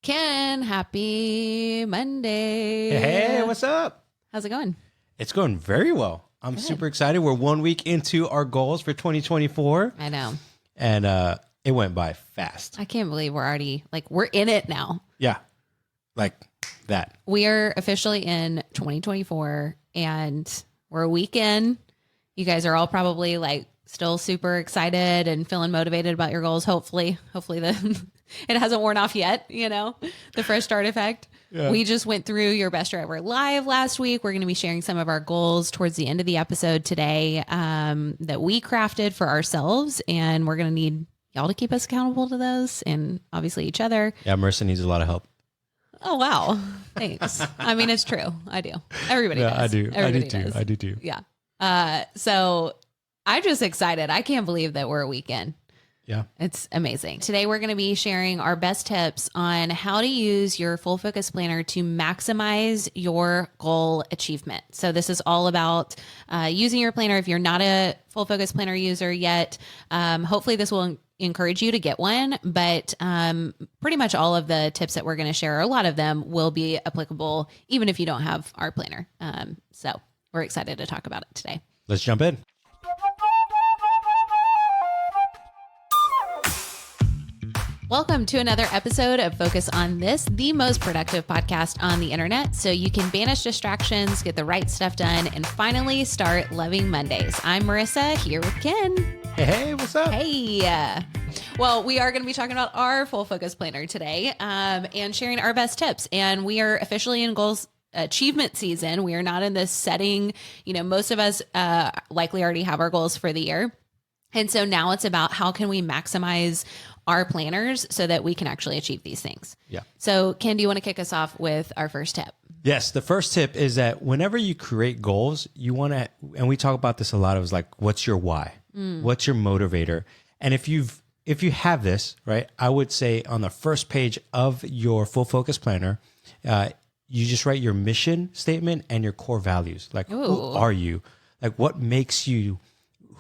Ken. Happy Monday. Hey, what's up? How's it going? It's going very well. I'm super excited. We're 1 week into our goals for 2024. I know. And it went by fast. I can't believe we're already, we're in it now. Yeah, like that. We are officially in 2024 and we're a week in. You guys are all probably still super excited and feeling motivated about your goals. Hopefully it hasn't worn off yet, the fresh start effect. Yeah. We just went through your best year ever live last week. We're going to be sharing some of our goals towards the end of the episode today that we crafted for ourselves. And we're going to need y'all to keep us accountable to those and obviously each other. Yeah, Marissa needs a lot of help. Oh, wow. Thanks. I mean, it's true. I do. Everybody does. I do. Everybody does. I do too. Yeah. So I'm just excited. I can't believe that we're a weekend. Yeah. It's amazing. Today, we're going to be sharing our best tips on how to use your full focus planner to maximize your goal achievement. So this is all about using your planner. If you're not a full focus planner user yet, hopefully this will encourage you to get one, but pretty much all of the tips that we're going to share, a lot of them will be applicable even if you don't have our planner. So we're excited to talk about it today. Let's jump in. Welcome to another episode of Focus on This, the most productive podcast on the internet, so you can banish distractions, get the right stuff done, and finally start loving Mondays. I'm Marissa, here with Ken. Hey, what's up? Hey. Well, we are going to be talking about our full focus planner today and sharing our best tips. And we are officially in goals achievement season. We are not in this setting. Most of us likely already have our goals for the year. And so now it's about how can we maximize our planners so that we can actually achieve these things. Yeah. So Ken, do you want to kick us off with our first tip? Yes. The first tip is that whenever you create goals, you want to, and we talk about this a lot, it was what's your why? What's your motivator? And if you have this, right, I would say on the first page of your full focus planner, you just write your mission statement and your core values. Who are you? What makes you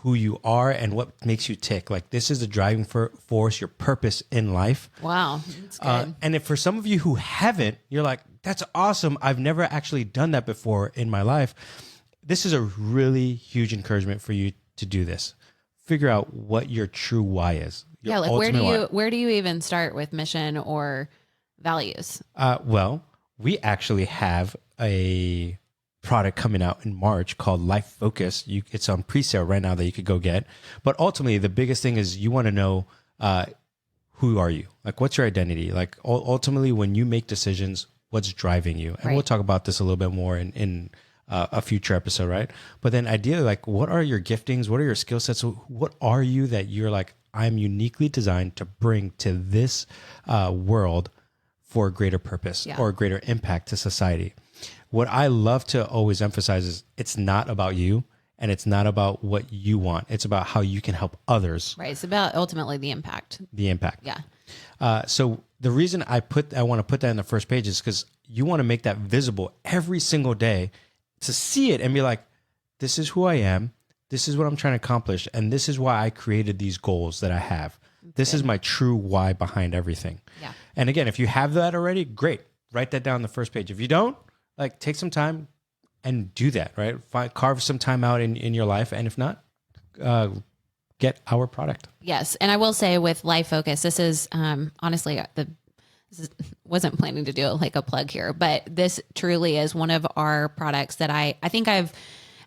who you are and what makes you tick. This is the driving force, your purpose in life. Wow. That's good. And if for some of you who haven't, you're like, that's awesome. I've never actually done that before in my life. This is a really huge encouragement for you to do this. Figure out what your true why is. Yeah. Where do you even start with mission or values? Well, we actually have a product coming out in March called Life Focus. It's on pre-sale right now that you could go get. But ultimately, the biggest thing is you want to know who are you? What's your identity? Ultimately, when you make decisions, what's driving you? And right. We'll talk about this a little bit more in a future episode, right? But then ideally, what are your giftings? What are your skill sets? What are you that you're I'm uniquely designed to bring to this world for a greater purpose or a greater impact to society? What I love to always emphasize is it's not about you and it's not about what you want. It's about how you can help others. Right. It's about ultimately the impact. The impact. Yeah. So the reason I want to put that in the first page is because you want to make that visible every single day to see it and be like, this is who I am. This is what I'm trying to accomplish. And this is why I created these goals that I have. This is my true why behind everything. Yeah. And again, if you have that already, great. Write that down on the first page. If you don't, take some time and do that, right? Carve some time out in your life. And if not, get our product. Yes. And I will say with Life Focus, this is honestly, wasn't planning to do it a plug here, but this truly is one of our products that I think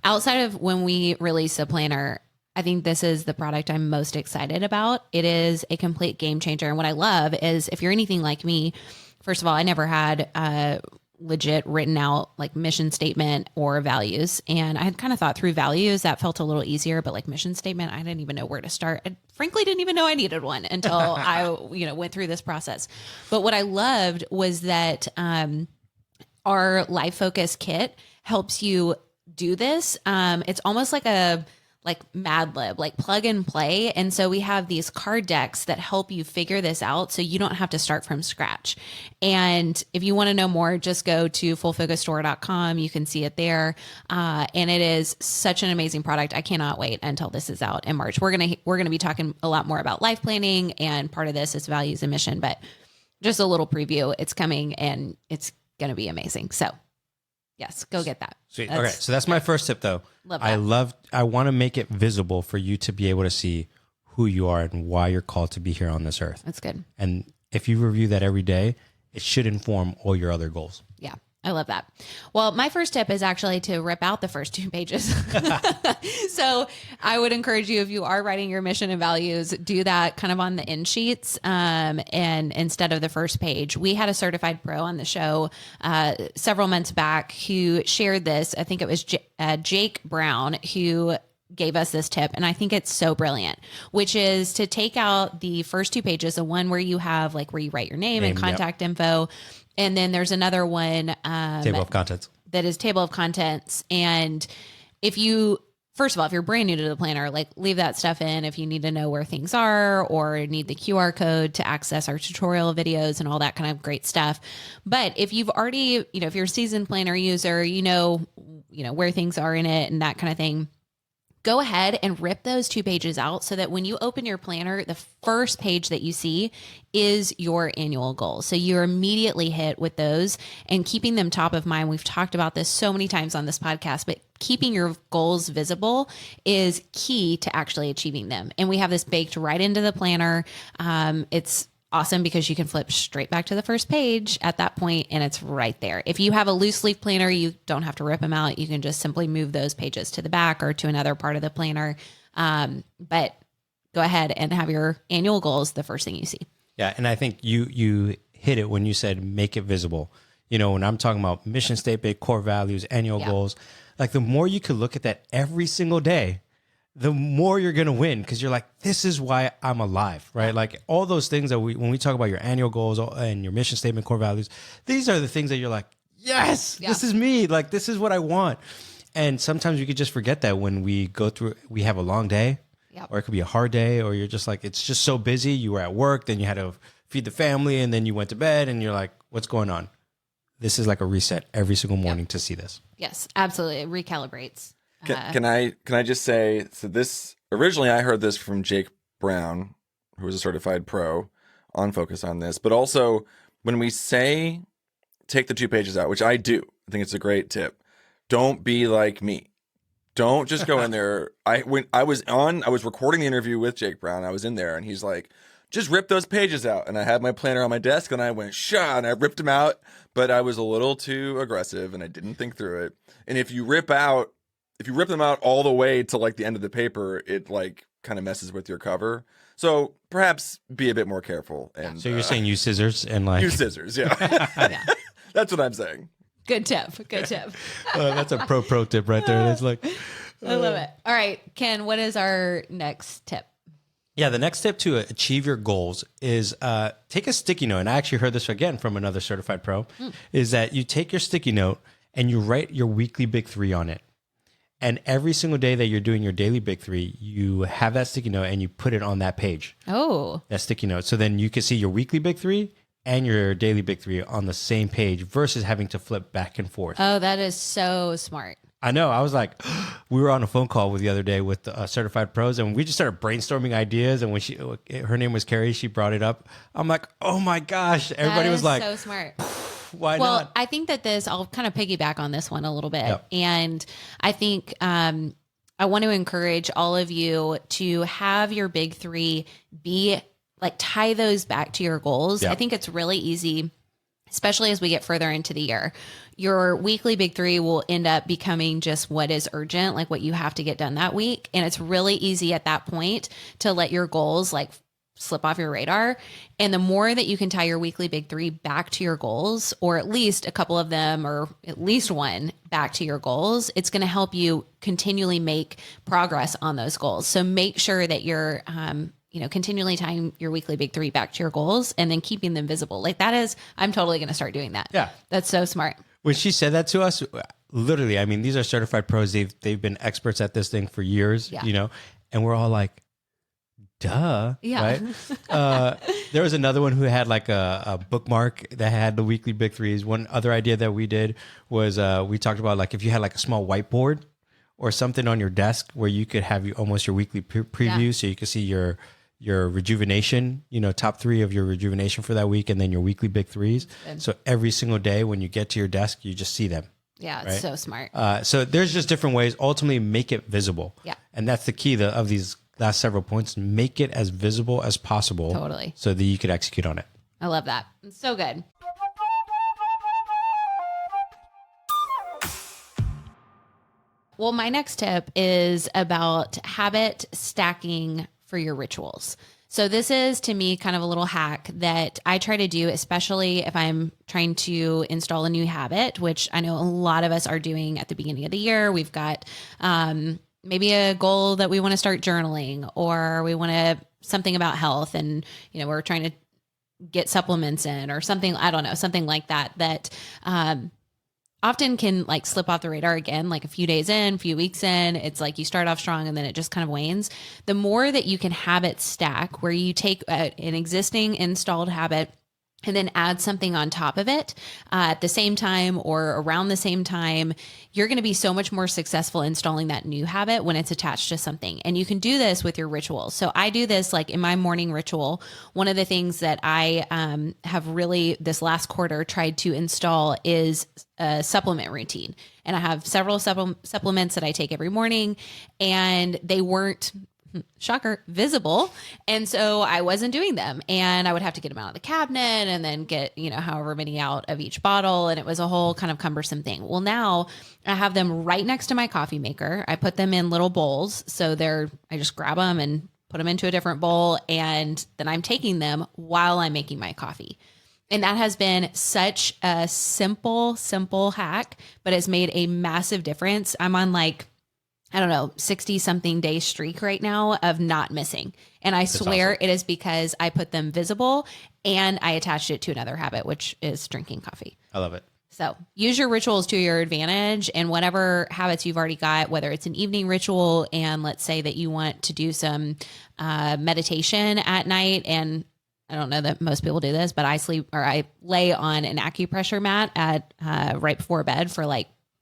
outside of when we release a planner, I think this is the product I'm most excited about. It is a complete game changer. And what I love is if you're anything like me, first of all, I never had legit written out mission statement or values. And I had kind of thought through values that felt a little easier, but mission statement, I didn't even know where to start. I frankly didn't even know I needed one until I, went through this process. But what I loved was that our Life Focus kit helps you do this. It's almost like a Mad Lib, plug and play. And so we have these card decks that help you figure this out so you don't have to start from scratch. And if you want to know more, just go to fullfocusstore.com. You can see it there. And it is such an amazing product. I cannot wait until this is out in March. We're going to be talking a lot more about life planning, and part of this is values and mission, but just a little preview. It's coming and it's going to be amazing. So yes, go get that. Sweet. Okay. So that's my first tip though. I want to make it visible for you to be able to see who you are and why you're called to be here on this earth. That's good. And if you review that every day, it should inform all your other goals. Yeah. I love that. Well, my first tip is actually to rip out the first 2 pages. So I would encourage you, if you are writing your mission and values, do that kind of on the end sheets and instead of the first page. We had a certified pro on the show several months back who shared this. I think it was Jake Brown who gave us this tip, and I think it's so brilliant, which is to take out the first 2 pages, the one where you have like where you write your name and contact info. And then there's another one, table of contents, that is table of contents. And if you, first of all, if you're brand new to the planner, like leave that stuff in if you need to know where things are or need the QR code to access our tutorial videos and all that kind of great stuff. But if you've already, if you're a seasoned planner user, you know where things are in it and that kind of thing. Go ahead and rip those 2 pages out so that when you open your planner, the first page that you see is your annual goals. So you're immediately hit with those and keeping them top of mind. We've talked about this so many times on this podcast, but keeping your goals visible is key to actually achieving them. And we have this baked right into the planner. It's awesome because you can flip straight back to the first page at that point and it's right there. If you have a loose leaf planner, you don't have to rip them out. You can just simply move those pages to the back or to another part of the planner. But go ahead and have your annual goals the first thing you see. Yeah. And I think you hit it when you said make it visible. When I'm talking about mission statement, core values, annual goals, like the more you could look at that every single day, the more you're going to win because you're like, this is why I'm alive, right? Like all those things that when we talk about your annual goals and your mission statement, core values, these are the things that you're like, yes, this is me. Like, this is what I want. And sometimes we could just forget that when we go through, we have a long day or it could be a hard day or you're just like, it's just so busy. You were at work, then you had to feed the family and then you went to bed and you're like, what's going on? This is like a reset every single morning to see this. Yes, absolutely. It recalibrates. Can I just say, so this, originally I heard this from Jake Brown, who is a certified pro on Focus on this, but also when we say take the 2 pages out, which I do, I think it's a great tip. Don't be like me. Don't just go in there. I was recording the interview with Jake Brown. I was in there and he's like, just rip those pages out. And I had my planner on my desk and I went, shah, and I ripped them out, but I was a little too aggressive and I didn't think through it. And if you rip them out all the way to like the end of the paper, it like kind of messes with your cover. So perhaps be a bit more careful. And so you're saying use scissors and like use scissors, yeah. That's what I'm saying. Good tip. Good tip. That's a pro tip right there. That's like, I love it. All right, Ken, what is our next tip? Yeah, the next step to achieve your goals is take a sticky note. And I actually heard this again from another certified pro, is that you take your sticky note and you write your weekly big 3 on it. And every single day that you're doing your daily big 3, you have that sticky note and you put it on that page. Oh. That sticky note. So then you can see your weekly big 3 and your daily big 3 on the same page versus having to flip back and forth. Oh, that is so smart. I know. I was like, we were on a phone call with the other day with certified pros and we just started brainstorming ideas. And when her name was Carrie, she brought it up. I'm like, oh my gosh. Everybody was like, so smart. Why not? Well, I think that I'll kind of piggyback on this one a little bit. Yep. And I think I want to encourage all of you to have your big 3 be like tie those back to your goals. Yep. I think it's really easy, especially as we get further into the year. Your weekly big 3 will end up becoming just what is urgent, like what you have to get done that week. And it's really easy at that point to let your goals like slip off your radar. And the more that you can tie your weekly big 3 back to your goals, or at least a couple of them, or at least one back to your goals, it's going to help you continually make progress on those goals. So make sure that you're, continually tying your weekly big 3 back to your goals and then keeping them visible. Like I'm totally going to start doing that. Yeah. That's so smart. When she said that to us, literally, I mean, these are certified pros. They've been experts at this thing for years, and we're all like, duh. Yeah. Right. There was another one who had like a bookmark that had the weekly big 3s. One other idea that we did was we talked about like if you had like a small whiteboard or something on your desk where you could have almost your weekly preview so you could see your your rejuvenation, top 3 of your rejuvenation for that week, and then your weekly big 3s. So every single day when you get to your desk, you just see them. Yeah, it's so smart. So there's just different ways. Ultimately, make it visible. Yeah. And that's the key of these last several points. Make it as visible as possible. Totally. So that you could execute on it. I love that. It's so good. Well, my next tip is about habit stacking for your rituals. So this is, to me, kind of a little hack that I try to do, especially if I'm trying to install a new habit, which I know a lot of us are doing at the beginning of the year. We've got maybe a goal that we want to start journaling, or we want to something about health, and we're trying to get supplements in or something. I don't know, something like that. That often can like slip off the radar again, like a few days in, a few weeks in. It's like you start off strong and then it just kind of wanes. The more that you can habit stack, where you take an existing installed habit and then add something on top of it at the same time or around the same time, you're going to be so much more successful installing that new habit when it's attached to something. And you can do this with your rituals. So I do this like in my morning ritual. One of the things that I have really this last quarter tried to install is a supplement routine. And I have several supplements that I take every morning, and they weren't, shocker, visible. And so I wasn't doing them, and I would have to get them out of the cabinet and then get, however many out of each bottle. And it was a whole kind of cumbersome thing. Well, now I have them right next to my coffee maker. I put them in little bowls. So I just grab them and put them into a different bowl. And then I'm taking them while I'm making my coffee. And that has been such a simple hack, but has made a massive difference. I'm on 60 something day streak right now of not missing. And I swear it is because I put them visible and I attached it to another habit, which is drinking coffee. I love it. So use your rituals to your advantage, and whatever habits you've already got, whether it's an evening ritual, and let's say that you want to do some meditation at night. And I don't know that most people do this, but I lay on an acupressure mat at right before bed for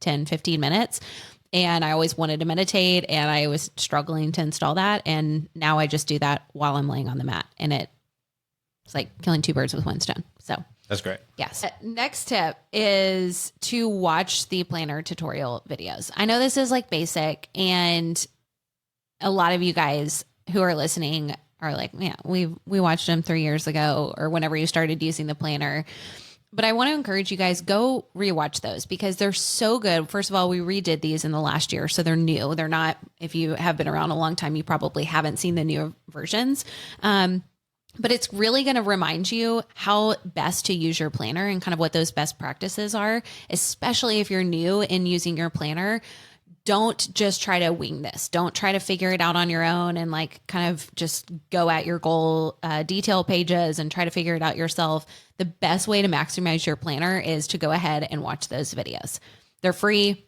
10, 15 minutes. And I always wanted to meditate, and I was struggling to install that. And now I just do that while I'm laying on the mat, and it's like killing 2 birds with 1 stone. So that's great. Yes. Next tip is to watch the planner tutorial videos. I know this is basic, and a lot of you guys who are listening are like, yeah, we watched them 3 years ago or whenever you started using the planner. But I want to encourage you guys, go rewatch those because they're so good. First of all, we redid these in the last year, so they're new. They're not, if you have been around a long time, you probably haven't seen the newer versions. But it's really going to remind you how best to use your planner and kind of what those best practices are, especially if you're new in using your planner. Don't just try to wing this. Don't try to figure it out on your own and kind of just go at your goal detail pages and try to figure it out yourself. The best way to maximize your planner is to go ahead and watch those videos. They're free.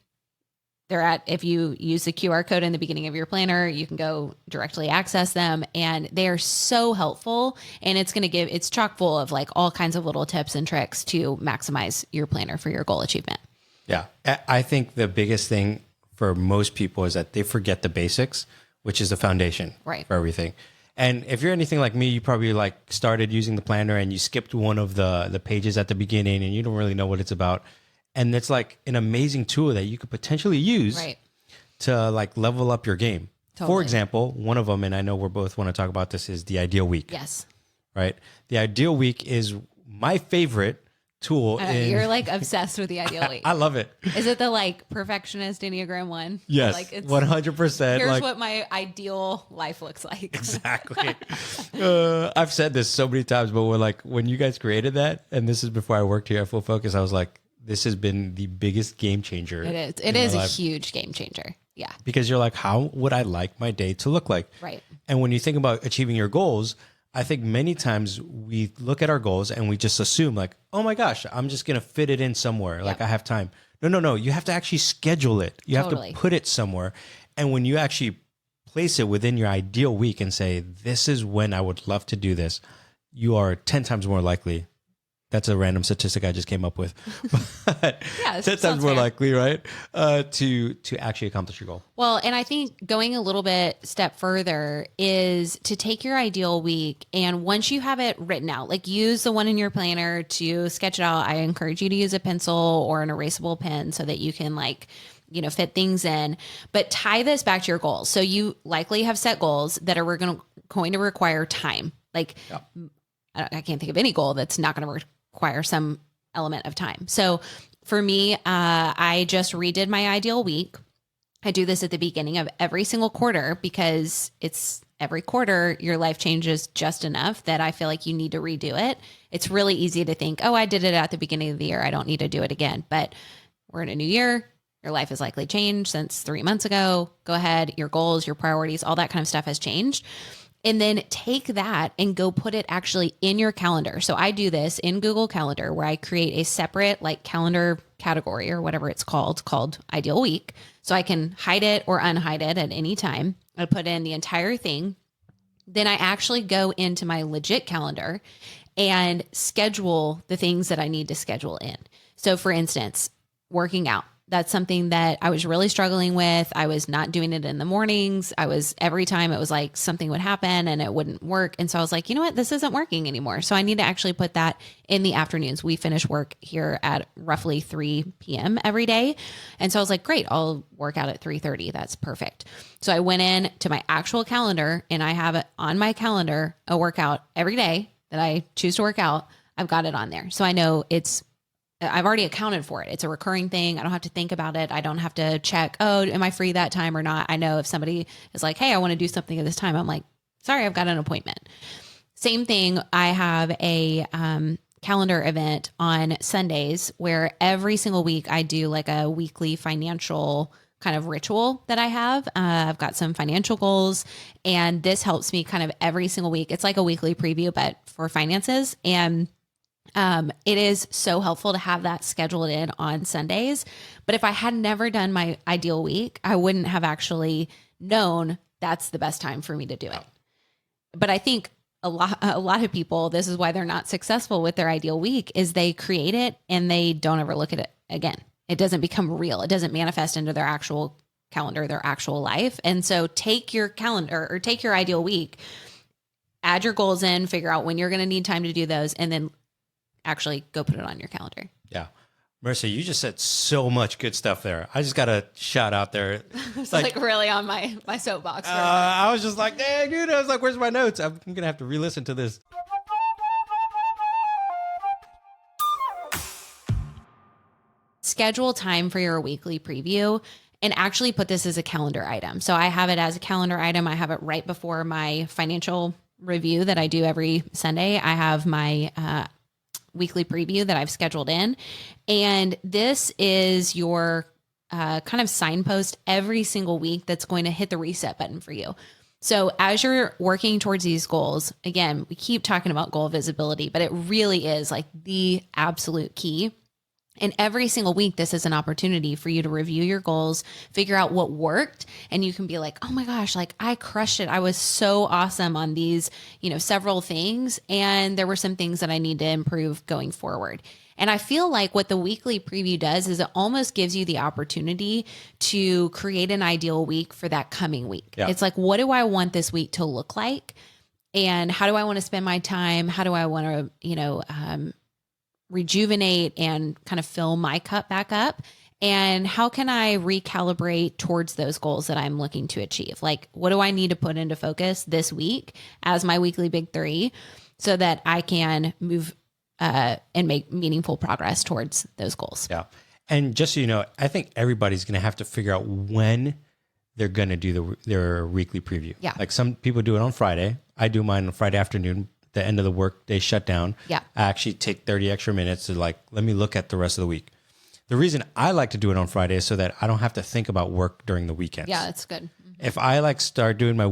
If you use the QR code in the beginning of your planner, you can go directly access them, and they are so helpful. And it's chock full of all kinds of little tips and tricks to maximize your planner for your goal achievement. Yeah. I think the biggest thing for most people is that they forget the basics, which is the foundation for everything. And if you're anything like me, you probably started using the planner and you skipped one of the pages at the beginning and you don't really know what it's about. And it's an amazing tool that you could potentially use to level up your game. Totally. For example, one of them, and I know we both want to talk about this, is the ideal week. Yes. Right? The ideal week is my favorite tool. You're obsessed with the ideal week. I love it. Is it the perfectionist Enneagram 1? Yes, 100%. Here's what my ideal life looks like. Exactly. I've said this so many times, but when you guys created that, and this is before I worked here at Full Focus, I was like, this has been the biggest game changer. It is. It is a huge game changer. Yeah. Because you're how would I like my day to look like? Right. And when you think about achieving your goals, I think many times we look at our goals and we just assume oh my gosh, I'm just going to fit it in somewhere. I have time. No. You have to actually schedule it. You have to put it somewhere. And when you actually place it within your ideal week and say, this is when I would love to do this, you are 10 times more likely That's a random statistic I just came up with. But Yeah, 10 times more likely, right? To actually accomplish your goal. Well, and I think going a little bit step further is to take your ideal week, and once you have it written out, like use the one in your planner to sketch it out. I encourage you to use a pencil or an erasable pen so that you can fit things in, but tie this back to your goals. So you likely have set goals that are going to require time. Like I can't think of any goal that's not going to require some element of time. So for me, I just redid my ideal week. I do this at the beginning of every single quarter because it's every quarter your life changes just enough that I feel like you need to redo it. It's really easy to think, oh, I did it at the beginning of the year, I don't need to do it again. But we're in a new year. Your life has likely changed since 3 months ago. Go ahead. Your goals, your priorities, all that kind of stuff has changed. And then take that and go put it actually in your calendar. So I do this in Google Calendar where I create a separate calendar category or whatever it's called Ideal Week. So I can hide it or unhide it at any time. I put in the entire thing. Then I actually go into my legit calendar and schedule the things that I need to schedule in. So for instance, working out. That's something that I was really struggling with. I was not doing it in the mornings. Every time it was like something would happen and it wouldn't work. And so I was like, you know what? This isn't working anymore. So I need to actually put that in the afternoons. We finish work here at roughly 3 p.m. every day. And so I was like, great, I'll work out at 3:30. That's perfect. So I went in to my actual calendar and I have it on my calendar, a workout every day that I choose to work out. I've got it on there. So I know I've already accounted for it. It's a recurring thing. I don't have to think about it. I don't have to check, oh, am I free that time or not? I know if somebody is like, hey, I want to do something at this time, I'm like, sorry, I've got an appointment. Same thing. I have a calendar event on Sundays where every single week I do like a weekly financial kind of ritual that I have. I've got some financial goals and this helps me kind of every single week. It's like a weekly preview, but for finances. And it is so helpful to have that scheduled in on Sundays. But if I had never done my ideal week, I wouldn't have actually known that's the best time for me to do it. But I think a lot of people, this is why they're not successful with their ideal week, is they create it and they don't ever look at it again. It doesn't become real. It doesn't manifest into their actual calendar, their actual life. And so take your calendar or take your ideal week, add your goals in, figure out when you're going to need time to do those, and then actually go put it on your calendar. Yeah. Marissa, you just said so much good stuff there. I just got to shout out there. It's like really on my soapbox. I was just like, dang, dude. I was like, where's my notes? I'm going to have to re-listen to this. Schedule time for your weekly preview and actually put this as a calendar item. So I have it as a calendar item. I have it right before my financial review that I do every Sunday. I have my weekly preview that I've scheduled in. And this is your kind of signpost every single week that's going to hit the reset button for you. So as you're working towards these goals, again, we keep talking about goal visibility, but it really is like the absolute key. And every single week, this is an opportunity for you to review your goals, figure out what worked. And you can be like, oh my gosh, like I crushed it. I was so awesome on these, several things. And there were some things that I need to improve going forward. And I feel like what the weekly preview does is it almost gives you the opportunity to create an ideal week for that coming week. Yeah. It's like, what do I want this week to look like? And how do I want to spend my time? How do I want to, rejuvenate and kind of fill my cup back up? And how can I recalibrate towards those goals that I'm looking to achieve? Like, what do I need to put into focus this week as my weekly big three so that I can move and make meaningful progress towards those goals? Yeah. And just so you know, I think everybody's going to have to figure out when they're going to do their weekly preview. Yeah. Like some people do it on Friday. I do mine on Friday afternoon. The end of the work day shutdown. Yeah. I actually take 30 extra minutes to let me look at the rest of the week. The reason I like to do it on Friday is so that I don't have to think about work during the weekends. Yeah, that's good. Mm-hmm. If I start doing my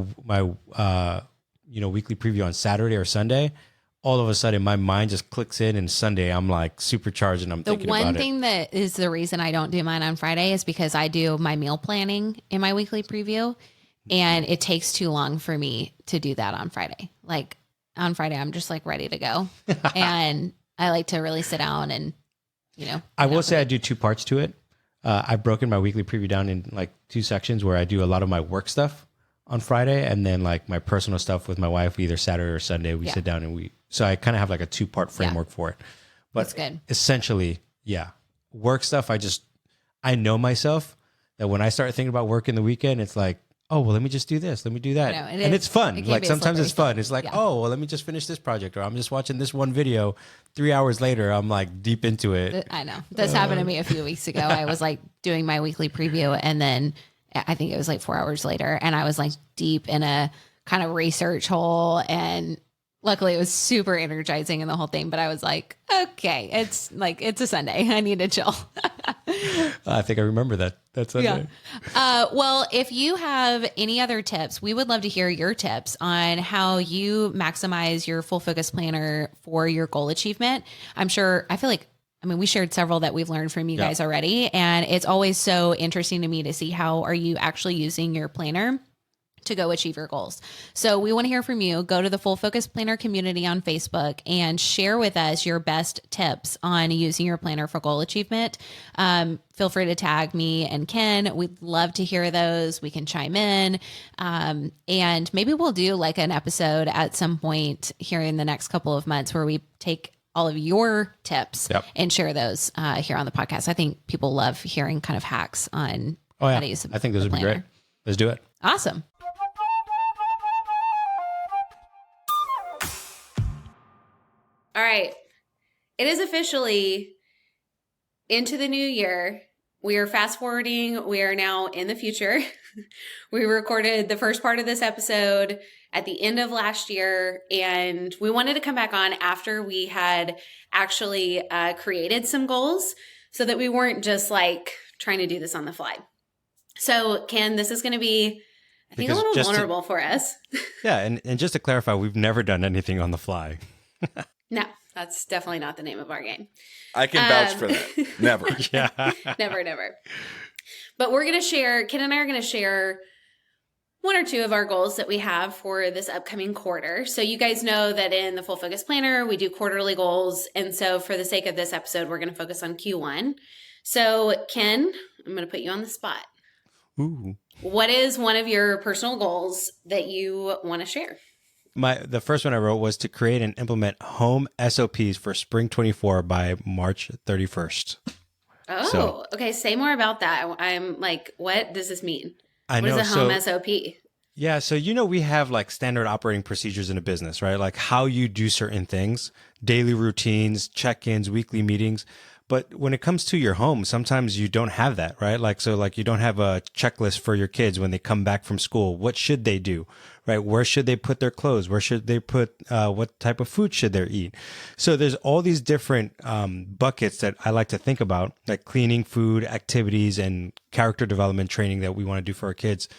weekly preview on Saturday or Sunday, all of a sudden my mind just clicks in and Sunday I'm like supercharged and I'm thinking about it. The one thing that is the reason I don't do mine on Friday is because I do my meal planning in my weekly preview and it takes too long for me to do that on Friday. On Friday, I'm just ready to go. And I like to really sit down and, I will say I do 2 parts to it. I've broken my weekly preview down in like 2 sections where I do a lot of my work stuff on Friday, and then like my personal stuff with my wife, either Saturday or Sunday. We sit down and so I kind of have like a 2-part framework for it. But That's good. Essentially, work stuff. I know myself that when I start thinking about work in the weekend, it's like, oh, well, let me just do this. Let me do that. And it's fun. Like sometimes it's fun. It's like, oh, well, let me just finish this project, or I'm just watching this one video. 3 hours later, I'm like deep into it. I know. This happened to me a few weeks ago. I was like doing my weekly preview, and then I think it was like 4 hours later, and I was like deep in a kind of research hole, and luckily it was super energizing in the whole thing, but I was like, okay, it's a Sunday. I need to chill. I think I remember that. That's Sunday. Well, if you have any other tips, we would love to hear your tips on how you maximize your full focus planner for your goal achievement. I feel like, we shared several that we've learned from you guys already, and it's always so interesting to me to see how are you actually using your planner to go achieve your goals. So we want to hear from you. Go to the Full Focus Planner community on Facebook and share with us your best tips on using your planner for goal achievement. Feel free to tag me and Ken. We'd love to hear those. We can chime in. And maybe we'll do like an episode at some point here in the next couple of months where we take all of your tips and share those here on the podcast. I think people love hearing kind of hacks on how to use I think those would be great. Let's do it. Awesome. All right. It is officially into the new year. We are fast forwarding. We are now in the future. We recorded the first part of this episode at the end of last year, and we wanted to come back on after we had actually created some goals so that we weren't just like trying to do this on the fly. So, Ken, this is going to be, I think, a little vulnerable for us. Yeah. And just to clarify, we've never done anything on the fly. No, that's definitely not the name of our game. I can vouch for that. Never. Never. But we're going to share, Ken and I are going to share 1 or 2 of our goals that we have for this upcoming quarter. So you guys know that in the Full Focus Planner, we do quarterly goals. And so for the sake of this episode, we're going to focus on Q1. So Ken, I'm going to put you on the spot. Ooh. What is one of your personal goals that you want to share? The first one I wrote was to create and implement home SOPs for spring 24 by March 31st. Oh, okay. Say more about that. I'm like, what does this mean? What is a home SOP? Yeah. So, we have like standard operating procedures in a business, right? Like how you do certain things, daily routines, check-ins, weekly meetings. But when it comes to your home, sometimes you don't have that, right? Like you don't have a checklist for your kids when they come back from school. What should they do, right? Where should they put their clothes? Where should they put, what type of food should they eat? So there's all these different buckets that I like to think about, like cleaning, food, activities, and character development training that we want to do for our kids.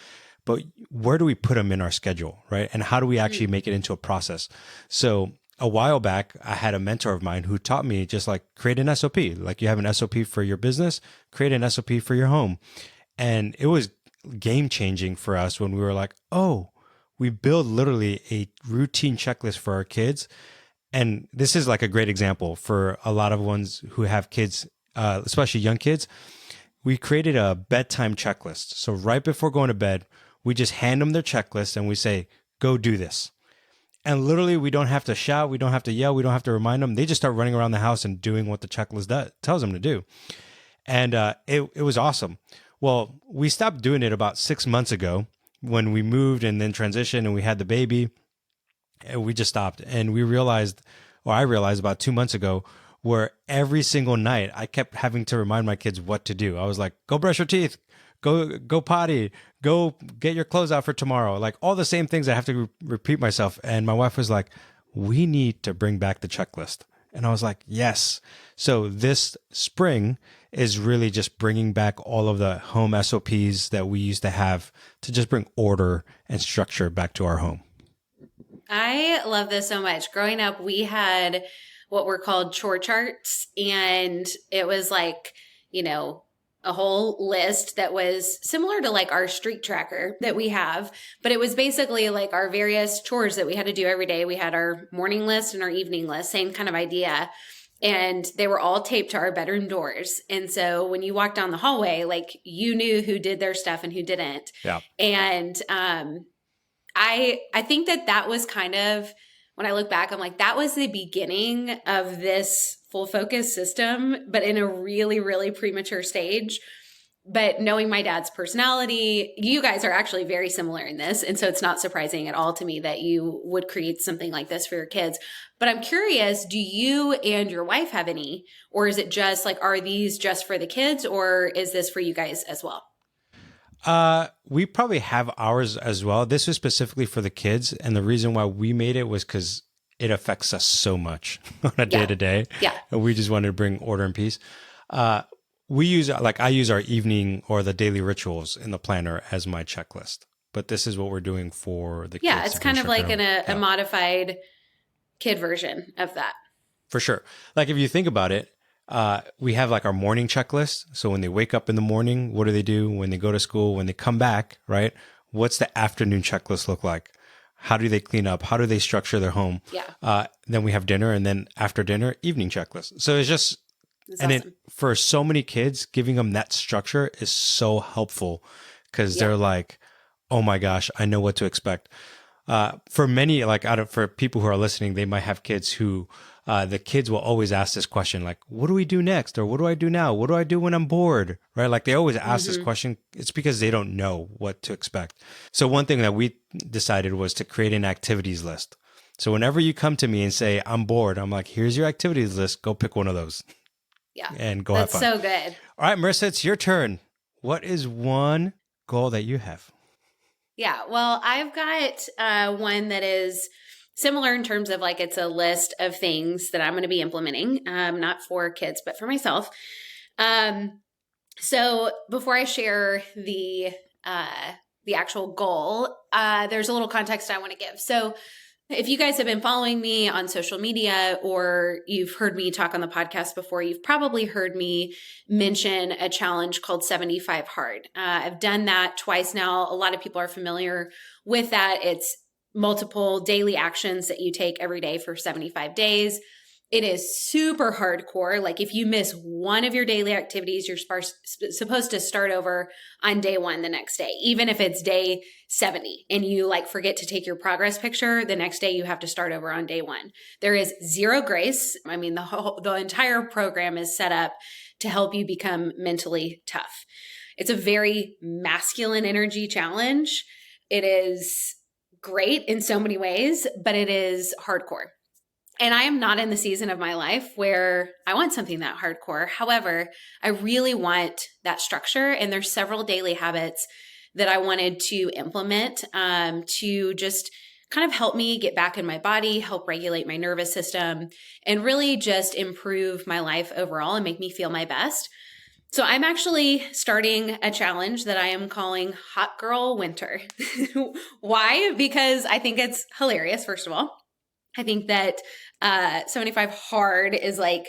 But where do we put them in our schedule, right? And how do we actually make it into a process? So a while back, I had a mentor of mine who taught me just like create an SOP. Like you have an SOP for your business, create an SOP for your home. And it was game changing for us when we were like, oh, we build literally a routine checklist for our kids. And this is like a great example for a lot of ones who have kids, especially young kids. We created a bedtime checklist. So right before going to bed, we just hand them their checklist and we say, go do this. And literally, we don't have to shout, we don't have to yell, we don't have to remind them. They just start running around the house and doing what the checklist tells them to do. And it was awesome. Well, we stopped doing it about 6 months ago when we moved and then transitioned and we had the baby. And we just stopped. And I realized about 2 months ago, where every single night I kept having to remind my kids what to do. I was like, go brush your teeth. Go potty, go get your clothes out for tomorrow. Like all the same things I have to repeat myself. And my wife was like, we need to bring back the checklist. And I was like, yes. So this spring is really just bringing back all of the home SOPs that we used to have to just bring order and structure back to our home. I love this so much. Growing up, we had what were called chore charts. And it was like, a whole list that was similar to like our streak tracker that we have, but it was basically like our various chores that we had to do every day. We had our morning list and our evening list, same kind of idea. and they were all taped to our bedroom doors. And so when you walked down the hallway, like you knew who did their stuff and who didn't. Yeah. And I think that was kind of, when I look back, I'm like, that was the beginning of this full focus system, but in a really, really premature stage. But knowing my dad's personality, you guys are actually very similar in this. And so it's not surprising at all to me that you would create something like this for your kids. But I'm curious, do you and your wife have any, or is it just like, are these just for the kids, or is this for you guys as well? We probably have ours as well. This was specifically for the kids. And the reason why we made it was because it affects us so much on a day to day. Yeah. And we just wanted to bring order and peace. We use, like, I use our evening or the daily rituals in the planner as my checklist. But this is what we're doing for the kids. Yeah, it's kind of like a modified kid version of that. For sure. Like, if you think about it, we have like our morning checklist. So when they wake up in the morning, what do they do? When they go to school, when they come back, right? What's the afternoon checklist look like? How do they clean up? How do they structure their home? Yeah. Then we have dinner, and then after dinner, evening checklist. So it's just, That's and awesome. it, for so many kids, giving them that structure is so helpful because they're like, oh my gosh, I know what to expect. For many, like for people who are listening, they might have kids who the kids will always ask this question, like, what do we do next? Or what do I do now? What do I do when I'm bored? Right? Like they always ask this question. It's because they don't know what to expect. So one thing that we decided was to create an activities list. So whenever you come to me and say, I'm bored, I'm like, here's your activities list. Go pick one of those. Yeah. And go That's have fun. so good. All right, Marissa, it's your turn. What is one goal that you have? Yeah. Well, I've got one that is similar in terms of like it's a list of things that I'm going to be implementing, not for kids, but for myself. So before I share the actual goal, there's a little context I want to give. So if you guys have been following me on social media or you've heard me talk on the podcast before, you've probably heard me mention a challenge called 75 Hard. I've done that twice now. A lot of people are familiar with that. It's multiple daily actions that you take every day for 75 days. It is super hardcore. Like if you miss one of your daily activities, you're supposed to start over on day one the next day, even if it's day 70 and you like forget to take your progress picture, the next day you have to start over on day one. There is zero grace. I mean, the entire program is set up to help you become mentally tough. It's a very masculine energy challenge. It is great in so many ways, but it is hardcore. And I am not in the season of my life where I want something that hardcore. However, I really want that structure. And there's several daily habits that I wanted to implement to just kind of help me get back in my body, help regulate my nervous system, and really just improve my life overall and make me feel my best. So I'm actually starting a challenge that I am calling Hot Girl Winter. Why? Because I think it's hilarious, first of all. I think that 75 Hard is like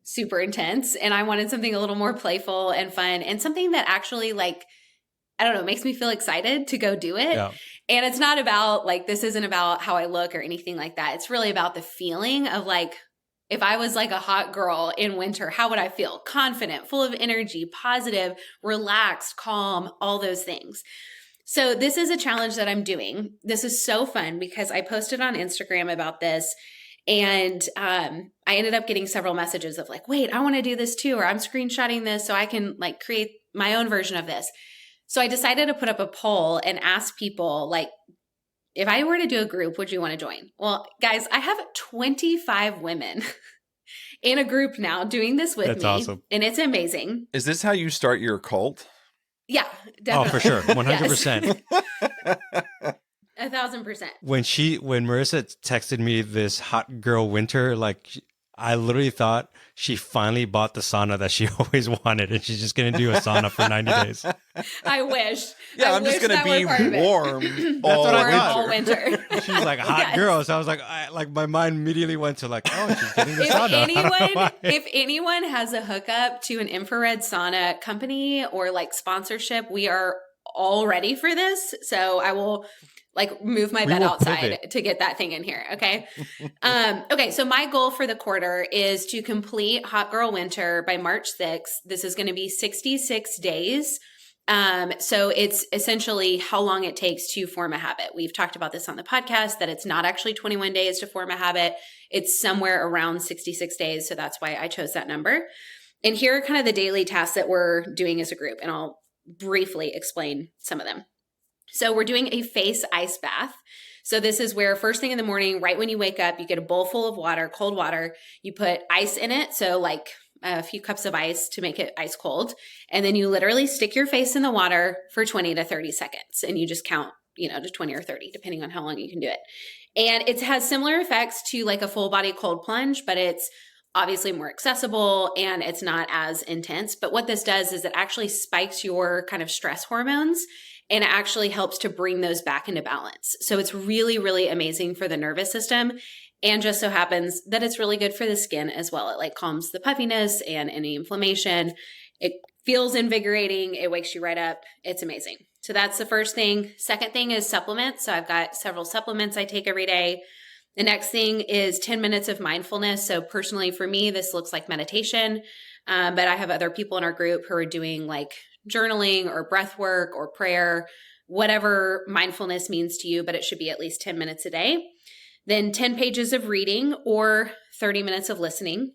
super intense, and I wanted something a little more playful and fun and something that actually like, I don't know, makes me feel excited to go do it. Yeah. And it's not about like, this isn't about how I look or anything like that. It's really about the feeling of like, if I was like a hot girl in winter, how would I feel? Confident, full of energy, positive, relaxed, calm, all those things. So this is a challenge that I'm doing. This is so fun because I posted on Instagram about this and I ended up getting several messages of like, wait, I want to do this too, or I'm screenshotting this so I can like create my own version of this. So I decided to put up a poll and ask people like, if I were to do a group, would you want to join? Well, guys, I have 25 women in a group now doing this with me. That's awesome. And it's amazing. Is this how you start your cult? Yeah, Oh, definitely. for sure. 100%. 1,000%. When Marissa texted me this hot girl winter, like I literally thought she finally bought the sauna that she always wanted, and she's just going to do a sauna for 90 days. I wish. Yeah, I I'm just wish going that to were part of be it. warm That's what I all thought. All winter. She's like hot Yes. girl, so I was like, my mind immediately went to like, oh, she's getting the If sauna. I don't know anyone, why. if anyone has a hookup to an infrared sauna company or like sponsorship, we are all ready for this. So I will like move my bed outside to get that thing in here. Okay. Okay. So my goal for the quarter is to complete Hot Girl Winter by March 6th. This is going to be 66 days. So it's essentially how long it takes to form a habit. We've talked about this on the podcast, that it's not actually 21 days to form a habit. It's somewhere around 66 days. So that's why I chose that number. And here are kind of the daily tasks that we're doing as a group. And I'll briefly explain some of them. So we're doing a face ice bath. So this is where first thing in the morning, right when you wake up, you get a bowl full of water, cold water, you put ice in it. So like a few cups of ice to make it ice cold. And then you literally stick your face in the water for 20 to 30 seconds. And you just count, to 20 or 30, depending on how long you can do it. And it has similar effects to like a full body cold plunge, but it's obviously more accessible and it's not as intense. But what this does is it actually spikes your kind of stress hormones, and it actually helps to bring those back into balance. So it's really, really amazing for the nervous system. And just so happens that it's really good for the skin as well. It like calms the puffiness and any inflammation. It feels invigorating. It wakes you right up. It's amazing. So that's the first thing. Second thing is supplements. So I've got several supplements I take every day. The next thing is 10 minutes of mindfulness. So personally for me, this looks like meditation. But I have other people in our group who are doing like journaling or breath work or prayer, whatever mindfulness means to you, but it should be at least 10 minutes a day. Then 10 pages of reading or 30 minutes of listening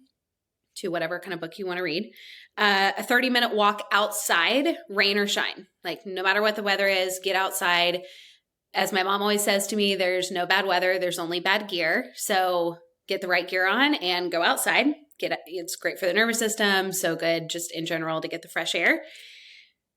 to whatever kind of book you want to read. A 30-minute walk outside, rain or shine. Like no matter what the weather is, get outside. As my mom always says to me, there's no bad weather, there's only bad gear. So get the right gear on and go outside. It's great for the nervous system, so good just in general to get the fresh air.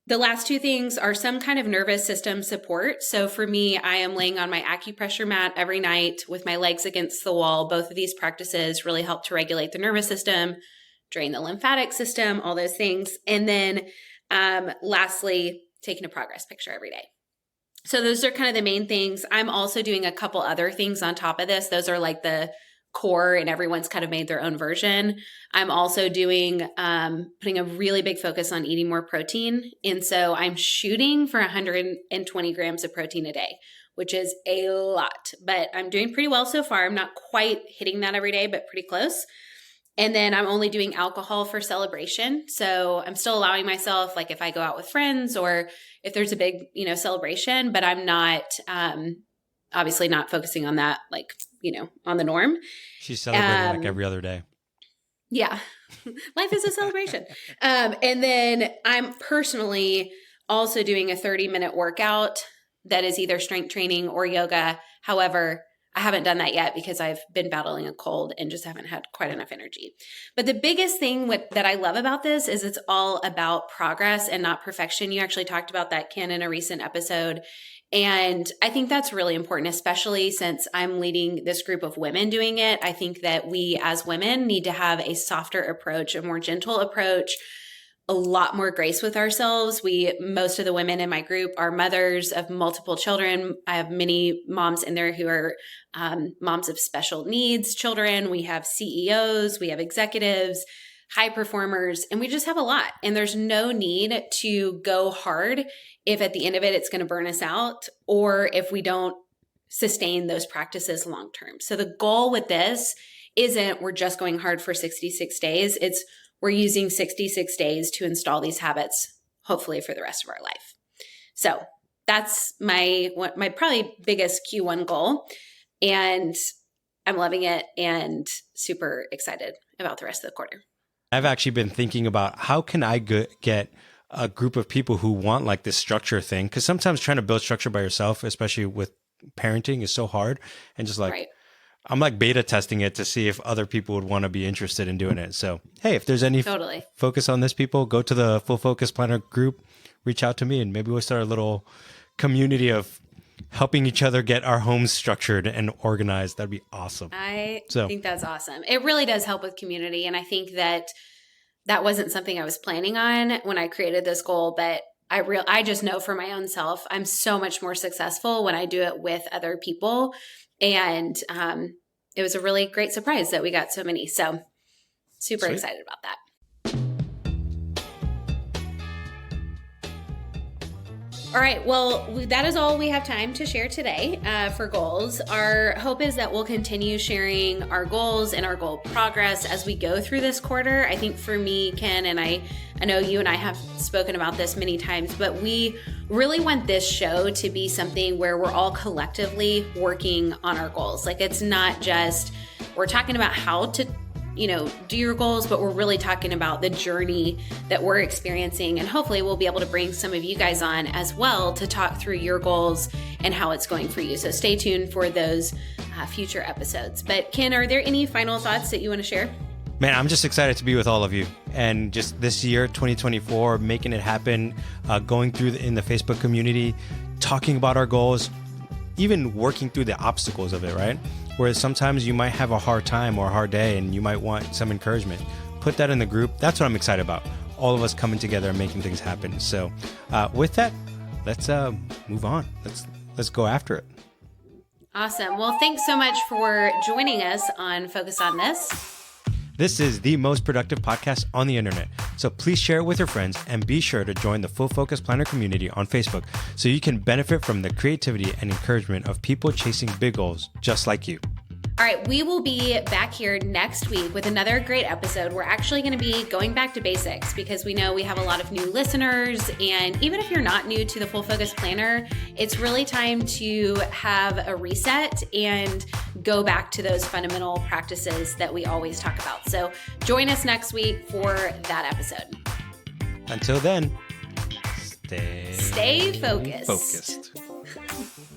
The last two things are some kind of nervous system support. So for me, I am laying on my acupressure mat every night with my legs against the wall. Both of these practices really help to regulate the nervous system, drain the lymphatic system, all those things. And then lastly, taking a progress picture every day. So those are kind of the main things. I'm also doing a couple other things on top of this. Those are like the core, and everyone's kind of made their own version. I'm also doing, putting a really big focus on eating more protein. And so I'm shooting for 120 grams of protein a day, which is a lot, but I'm doing pretty well so far. I'm not quite hitting that every day, but pretty close. And then I'm only doing alcohol for celebration. So I'm still allowing myself, like if I go out with friends or if there's a big, celebration, but I'm not, obviously not focusing on that, like, on the norm. She's celebrating like every other day. Yeah. Life is a celebration. And then I'm personally also doing a 30-minute workout that is either strength training or yoga. However, I haven't done that yet because I've been battling a cold and just haven't had quite enough energy. But the biggest thing that I love about this is it's all about progress and not perfection. You actually talked about that, Ken, in a recent episode. And I think that's really important, especially since I'm leading this group of women doing it. I think that we as women need to have a softer approach, a more gentle approach, a lot more grace with ourselves. Most of the women in my group are mothers of multiple children. I have many moms in there who are moms of special needs children. We have CEOs, we have executives, high performers, and we just have a lot. And there's no need to go hard if at the end of it, it's going to burn us out, or if we don't sustain those practices long term. So the goal with this isn't we're just going hard for 66 days. It's we're using 66 days to install these habits, hopefully for the rest of our life. So that's my probably biggest Q1 goal. And I'm loving it and super excited about the rest of the quarter. I've actually been thinking about how can I get a group of people who want like this structure thing? Because sometimes trying to build structure by yourself, especially with parenting, is so hard. And just like, right. I'm like beta testing it to see if other people would want to be interested in doing it. So, hey, if there's any focus on this, people, go to the Full Focus Planner group, reach out to me, and maybe we'll start a little community of helping each other get our homes structured and organized. That'd be awesome. I think that's awesome. It really does help with community. And I think that wasn't something I was planning on when I created this goal, but I just know for my own self, I'm so much more successful when I do it with other people. And it was a really great surprise that we got so many. So super excited about that. All right. Well, that is all we have time to share today for goals. Our hope is that we'll continue sharing our goals and our goal progress as we go through this quarter. I think for me, Ken, and I know you and I have spoken about this many times, but we really want this show to be something where we're all collectively working on our goals. Like, it's not just we're talking about how to do your goals, but we're really talking about the journey that we're experiencing. And hopefully we'll be able to bring some of you guys on as well to talk through your goals and how it's going for you. So stay tuned for those future episodes. But Ken, are there any final thoughts that you want to share? Man, I'm just excited to be with all of you. And just this year, 2024, making it happen, going through in the Facebook community, talking about our goals, even working through the obstacles of it, right? Whereas sometimes you might have a hard time or a hard day and you might want some encouragement. Put that in the group. That's what I'm excited about. All of us coming together and making things happen. So with that, let's move on. Let's go after it. Awesome. Well, thanks so much for joining us on Focus on This. This is the most productive podcast on the internet. So please share it with your friends and be sure to join the Full Focus Planner community on Facebook so you can benefit from the creativity and encouragement of people chasing big goals just like you. All right, we will be back here next week with another great episode. We're actually going to be going back to basics because we know we have a lot of new listeners. And even if you're not new to the Full Focus Planner, it's really time to have a reset and go back to those fundamental practices that we always talk about. So join us next week for that episode. Until then, stay focused. Focused.